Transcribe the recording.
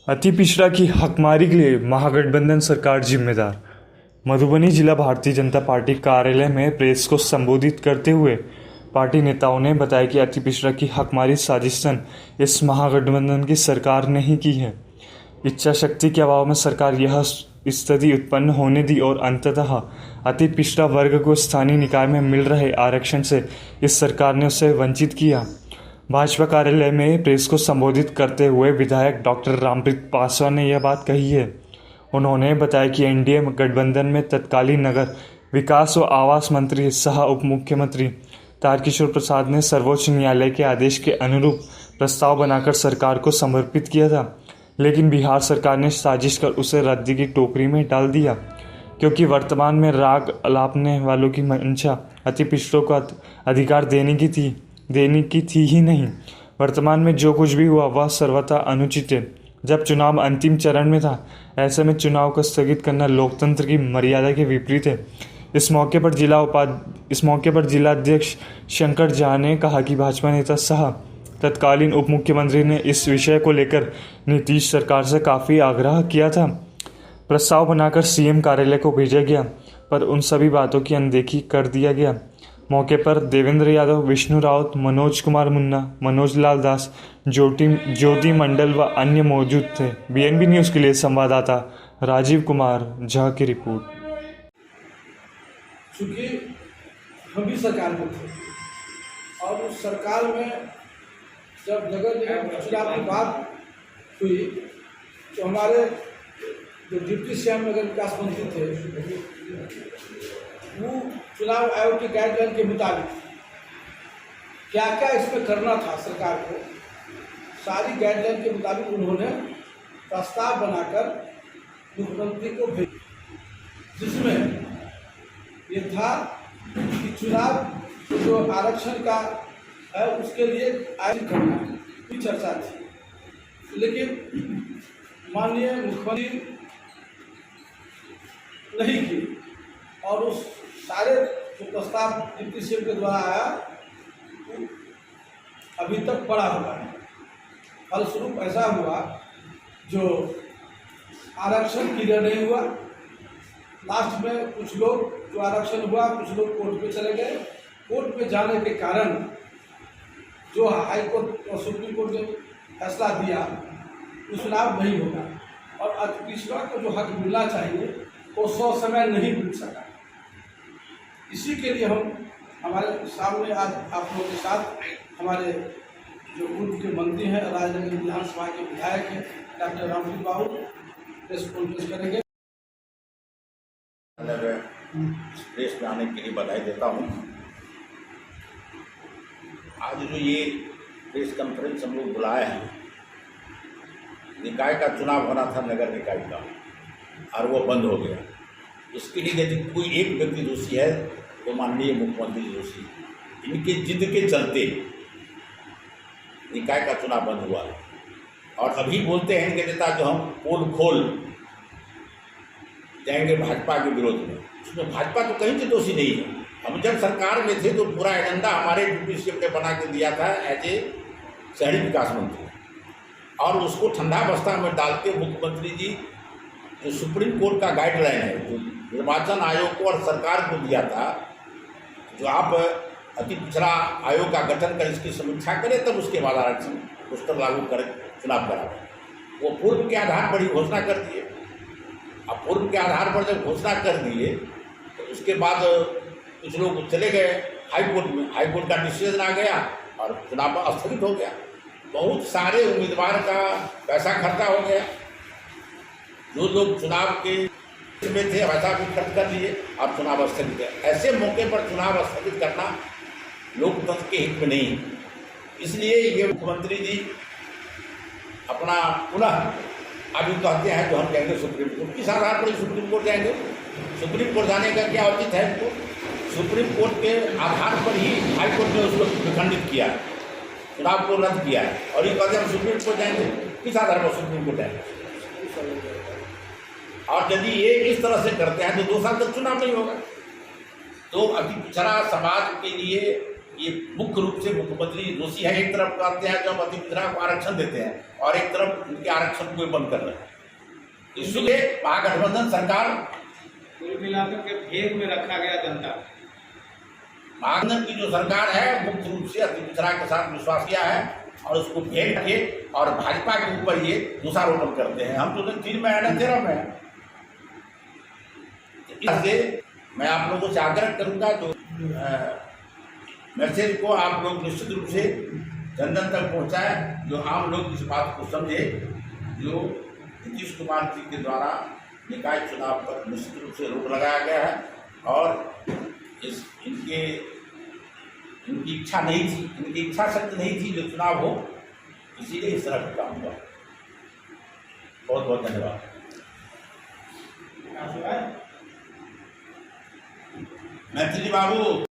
अति पिछड़ा की हकमारी के लिए महागठबंधन सरकार जिम्मेदार। मधुबनी जिला भारतीय जनता पार्टी कार्यालय में प्रेस को संबोधित करते हुए पार्टी नेताओं ने बताया कि अति पिछड़ा की हकमारी साजिशन इस महागठबंधन की सरकार ने ही की है। इच्छा शक्ति के अभाव में सरकार यह स्थिति उत्पन्न होने दी और अंततः अति पिछड़ा वर्ग को स्थानीय निकाय में मिल रहे आरक्षण से इस सरकार ने उसे वंचित किया। भाजपा कार्यालय में प्रेस को संबोधित करते हुए विधायक डॉक्टर रामप्रीत पासवान ने यह बात कही है। उन्होंने बताया कि एनडीए गठबंधन में तत्कालीन नगर विकास व आवास मंत्री सह उप मुख्यमंत्री तारकिशोर प्रसाद ने सर्वोच्च न्यायालय के आदेश के अनुरूप प्रस्ताव बनाकर सरकार को समर्पित किया था, लेकिन बिहार सरकार ने साजिश कर उसे रद्दी की टोकरी में डाल दिया, क्योंकि वर्तमान में राग अलापने वालों की मंशा अति पिछड़ों को अधिकार देने की थी ही नहीं। वर्तमान में जो कुछ भी हुआ वह सर्वथा अनुचित है। जब चुनाव अंतिम चरण में था, ऐसे में चुनाव को स्थगित करना लोकतंत्र की मर्यादा के विपरीत है। इस मौके पर जिलाध्यक्ष शंकर झा ने कहा कि भाजपा नेता सह तत्कालीन उप मुख्यमंत्री ने इस विषय को लेकर नीतीश सरकार से काफ़ी आग्रह किया था। प्रस्ताव बनाकर सीएम कार्यालय को भेजा गया, पर उन सभी बातों की अनदेखी कर दिया गया। मौके पर देवेंद्र यादव, विष्णु राउत, मनोज कुमार मुन्ना, मनोज लाल दास, ज्योति मंडल व अन्य मौजूद थे। बीएनबी न्यूज़ के लिए संवाददाता राजीव कुमार झा की रिपोर्ट। चूँकि हम भी सरकार में थे और उस सरकार में जब नगर निगम चुनाव की बात हुई तो हमारे जो डिप्टी सीएम नगर विकास मंत्री थे वो चुनाव आयोग के गाइडलाइन के मुताबिक क्या क्या इसमें करना था सरकार को, सारी गाइडलाइन के मुताबिक उन्होंने प्रस्ताव बनाकर मुख्यमंत्री को भेजा, जिसमें ये था कि चुनाव जो आरक्षण का है उसके लिए आयोजन करना की चर्चा थी, लेकिन माननीय मुख्यमंत्री नहीं की और उस सारे जो प्रस्ताव डिप्टी सीएम के द्वारा आया वो अभी तक पड़ा हुआ है। फलस्वरूप ऐसा हुआ जो आरक्षण क्लियर नहीं हुआ। लास्ट में कुछ लोग जो आरक्षण हुआ, कुछ लोग कोर्ट में चले गए। कोर्ट में जाने के कारण जो हाई कोर्ट और सुप्रीम कोर्ट ने फैसला दिया वो चुनाव नहीं होगा और अति पिछड़ा को जो हक मिलना चाहिए वो 100 समय नहीं मिल सका। इसी के लिए हम हमारे सामने आज आप लोगों के साथ हमारे जो पूर्व के मंत्री हैं, राजनगर विधानसभा के विधायक हैं डॉक्टर रामप्रीत बाबू प्रेस कॉन्फ्रेंस करेंगे। प्रेस में आने के लिए बधाई देता हूँ। आज जो ये प्रेस कॉन्फ्रेंस हम लोग बुलाए हैं, निकाय का चुनाव होना था नगर निकाय का और वो बंद हो गया। इसके लिए यदि कोई एक व्यक्ति दोषी है तो माननीय मुख्यमंत्री दोषी। इनके जिद के चलते निकाय का चुनाव बंद हुआ है और अभी बोलते हैं इनके नेता जो हम पोल खोल जाएंगे भाजपा के विरोध में। उसमें भाजपा तो कहीं से दोषी नहीं है। हम जब सरकार में थे तो पूरा एजेंडा हमारे डिप्टी सीएम ने बना के दिया था एज ए शहरी विकास मंत्री, और उसको ठंडा अवस्था में डालते मुख्यमंत्री जी जो सुप्रीम कोर्ट का गाइडलाइन है, जो निर्वाचन आयोग को और सरकार को दिया था, जो आप अति पिछड़ा आयोग का गठन कर इसकी समीक्षा करें तब उसके बाद आरक्षण उस पर लागू करें, चुनाव कराएं। वो पूर्व के आधार पर ही घोषणा कर दिए। अब पूर्व के आधार पर जब घोषणा कर दिए तो उसके बाद कुछ लोग चले गए हाईकोर्ट में, हाईकोर्ट का डिसीजन आ गया और चुनाव स्थगित हो गया। बहुत सारे उम्मीदवार का पैसा खर्चा हो गया। जो लोग चुनाव के में थे पैसा भी खर्च कर लिए, अब चुनाव स्थगित है। ऐसे मौके पर चुनाव स्थगित करना लोकतंत्र के हित में नहीं है। इसलिए ये मुख्यमंत्री जी अपना पुनः अभी कहते हैं जो हम जाएंगे सुप्रीम कोर्ट। किस आधार पर सुप्रीम कोर्ट जाएंगे? सुप्रीम कोर्ट जाने का क्या उचित है इनको? सुप्रीम कोर्ट के आधार पर ही हाईकोर्ट ने उसको विखंडित किया, चुनाव को रद्द किया है और ये कहते हैं हम सुप्रीम कोर्ट जाएंगे। किस आधार पर सुप्रीम कोर्ट जाएंगे? और यदि ये इस तरह से करते हैं तो 2 साल तक चुनाव नहीं होगा। तो अति पिछड़ा समाज के लिए ये मुख्य रूप से मुख्यमंत्री दोषी है। एक तरफ कहते हैं जब अति पिछड़ा को आरक्षण देते हैं और एक तरफ उनके आरक्षण को बंद कर रहे हैं। इसलिए महागठबंधन सरकार कुल मिलाकर के भेद में रखा गया जनता। महागठबंधन की जो सरकार है मुख्य रूप से अति पिछड़ा के साथ विश्वास किया है और उसको भेद के और भाजपा के ऊपर ये दोषारोपण करते हैं। हम तो 3 में है ना 13 में है। इसलिए मैं आप लोगों से आग्रह करूंगा जो मैसेज को आप लोग निश्चित रूप से जन जन तक पहुंचाए, जो आम लोग इस बात को समझे जो नीतीश कुमार जी के द्वारा निकाय चुनाव पर निश्चित रूप से रोक लगाया गया है और इनकी इच्छा नहीं थी, इनकी इच्छा शक्ति नहीं थी जो चुनाव हो, इसीलिए इस तरह का काम हुआ। बहुत बहुत धन्यवाद। मैथिली बाबू।